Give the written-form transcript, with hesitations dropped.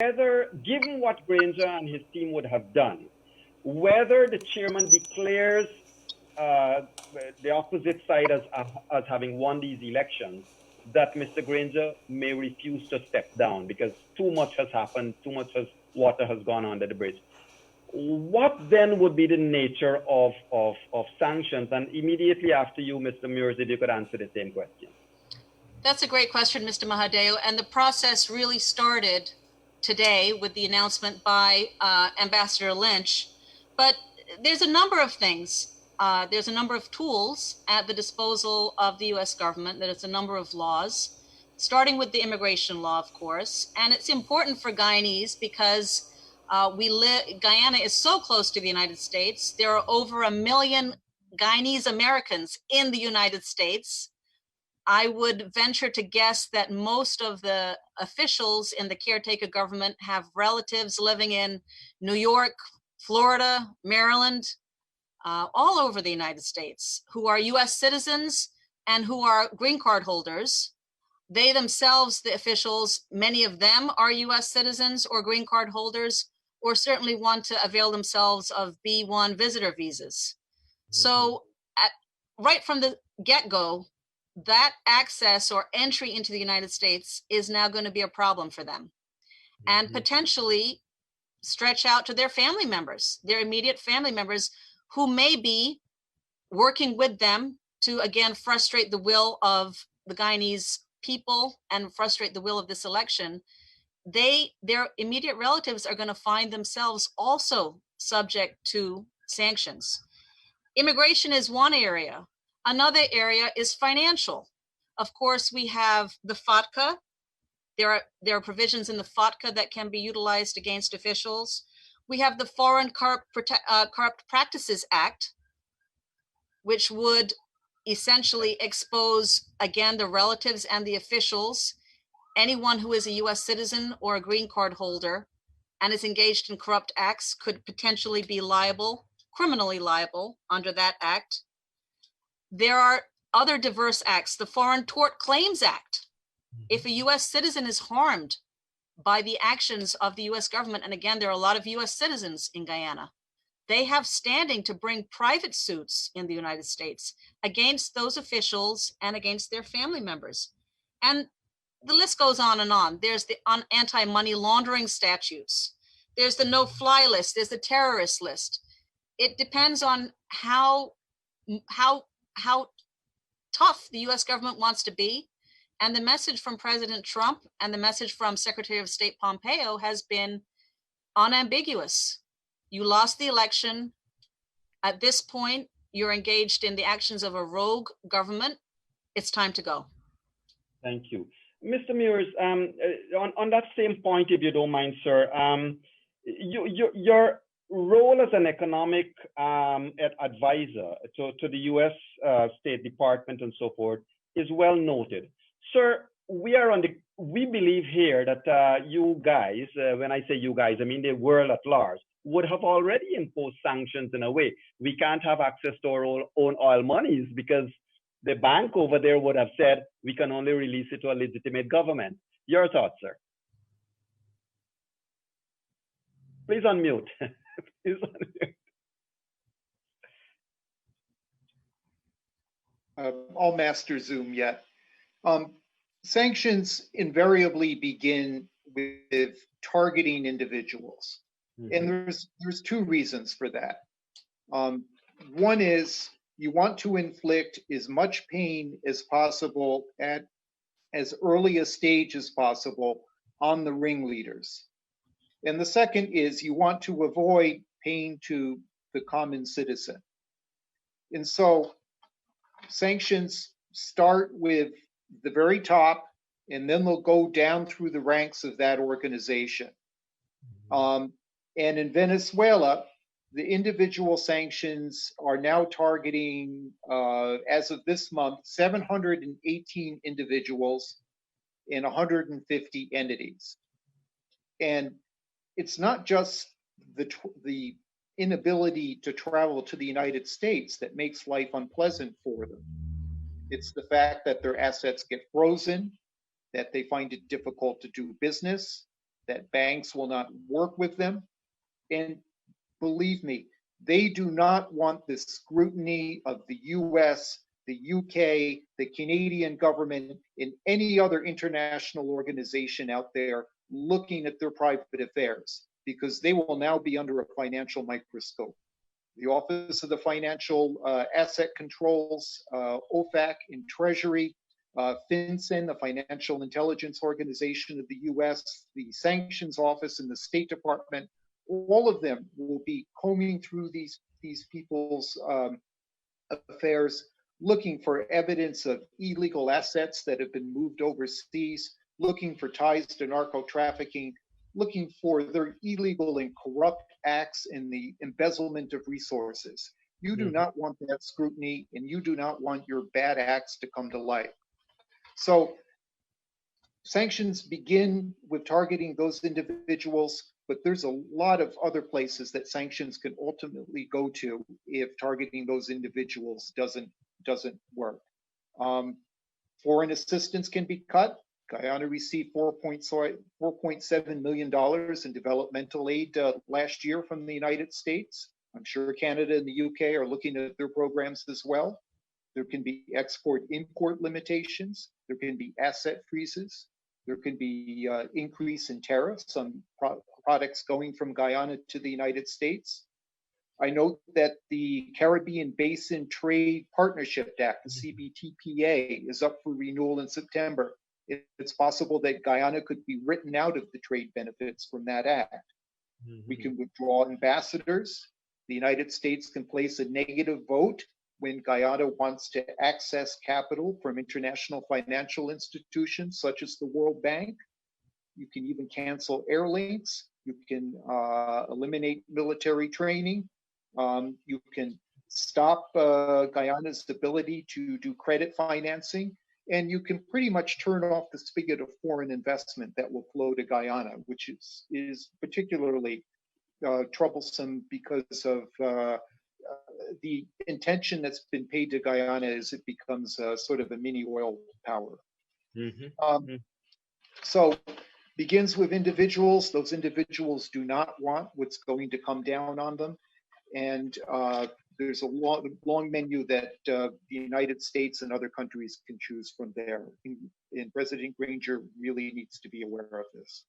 whether, given what Granger and his team would have done, whether the chairman declares the opposite side as having won these elections, that Mr. Granger may refuse to step down because too much has happened, water has gone under the bridge. What then would be the nature of sanctions? And immediately after you, Mr. Meurs, if you could answer the same question. That's a great question, Mr. Mahadeo. And the process really started today with the announcement by Ambassador Lynch. But there's a number of things. There's a number of tools at the disposal of the U.S. government. There's a number of laws, starting with the immigration law, of course. And it's important for Guyanese because Guyana is so close to the United States. There are over 1 million Guyanese Americans in the United States. I would venture to guess that most of the officials in the caretaker government have relatives living in New York, Florida, Maryland, all over the United States, who are US citizens and who are green card holders. They themselves, the officials, many of them are US citizens or green card holders, or certainly want to avail themselves of B1 visitor visas. So right from the get-go, that access or entry into the United States is now going to be a problem for them, and potentially stretch out to their family members, their immediate family members, who may be working with them to, again, frustrate the will of the Guyanese people and frustrate the will of this election. Their immediate relatives are going to find themselves also subject to sanctions. Immigration is one area. Another area is financial. Of course, we have the FATCA. There are provisions in the FATCA that can be utilized against officials. We have the Foreign Corrupt Practices Act, which would essentially expose, again, the relatives and the officials. Anyone who is a US citizen or a green card holder and is engaged in corrupt acts could potentially be liable, criminally liable under that act. There are other diverse acts, the Foreign Tort Claims Act. If a US citizen is harmed by the actions of the US government, and again, there are a lot of US citizens in Guyana, they have standing to bring private suits in the United States against those officials and against their family members. And the list goes on and on. There's the anti-money laundering statutes. There's the no-fly list. There's the terrorist list. It depends on how tough the US government wants to be. And the message from President Trump and the message from Secretary of State Pompeo has been unambiguous. You lost the election. At this point, you're engaged in the actions of a rogue government. It's time to go. Thank you. Mr. Meurs, on that same point, if you don't mind, sir, your role as an economic advisor to the U.S. State Department and so forth is well noted. Sir, we believe here that you guys, when I say you guys, I mean the world at large, would have already imposed sanctions in a way. We can't have access to our own oil monies because the bank over there would have said we can only release it to a legitimate government. Your thoughts, sir? Please unmute. Please unmute. I'll master Zoom yet. Sanctions invariably begin with targeting individuals. And there's two reasons for that. One is you want to inflict as much pain as possible at as early a stage as possible on the ringleaders. And the second is you want to avoid pain to the common citizen. And so sanctions start with the very top, and then they'll go down through the ranks of that organization. And in Venezuela, the individual sanctions are now targeting, as of this month, 718 individuals in 150 entities. And it's not just the inability to travel to the United States that makes life unpleasant for them. It's the fact that their assets get frozen, that they find it difficult to do business, that banks will not work with them. And believe me, they do not want the scrutiny of the US, the UK, the Canadian government, and any other international organization out there looking at their private affairs, because they will now be under a financial microscope. The Office of the Financial Asset Controls, OFAC in Treasury, FinCEN, the Financial Intelligence Organization of the US, the Sanctions Office in the State Department, all of them will be combing through these people's affairs, looking for evidence of illegal assets that have been moved overseas, looking for ties to narco trafficking, looking for their illegal and corrupt acts in the embezzlement of resources. You do not want that scrutiny, and you do not want your bad acts to come to light. So sanctions begin with targeting those individuals, but there's a lot of other places that sanctions can ultimately go to if targeting those individuals doesn't work. Foreign assistance can be cut. Guyana received $4.7 million in developmental aid last year from the United States. I'm sure Canada and the UK are looking at their programs as well. There can be export-import limitations. There can be asset freezes. There can be increase in tariffs on products going from Guyana to the United States. I note that the Caribbean Basin Trade Partnership Act, the CBTPA, is up for renewal in September. It's possible that Guyana could be written out of the trade benefits from that act. We can withdraw ambassadors. The United States can place a negative vote when Guyana wants to access capital from international financial institutions such as the World Bank. You can even cancel air links. You can eliminate military training. You can stop Guyana's ability to do credit financing. And you can pretty much turn off the spigot of foreign investment that will flow to Guyana, which is particularly troublesome because of the intention that's been paid to Guyana as it becomes sort of a mini oil power. So begins with individuals. Those individuals do not want what's going to come down on them. And there's a long menu that the United States and other countries can choose from there. And President Granger really needs to be aware of this.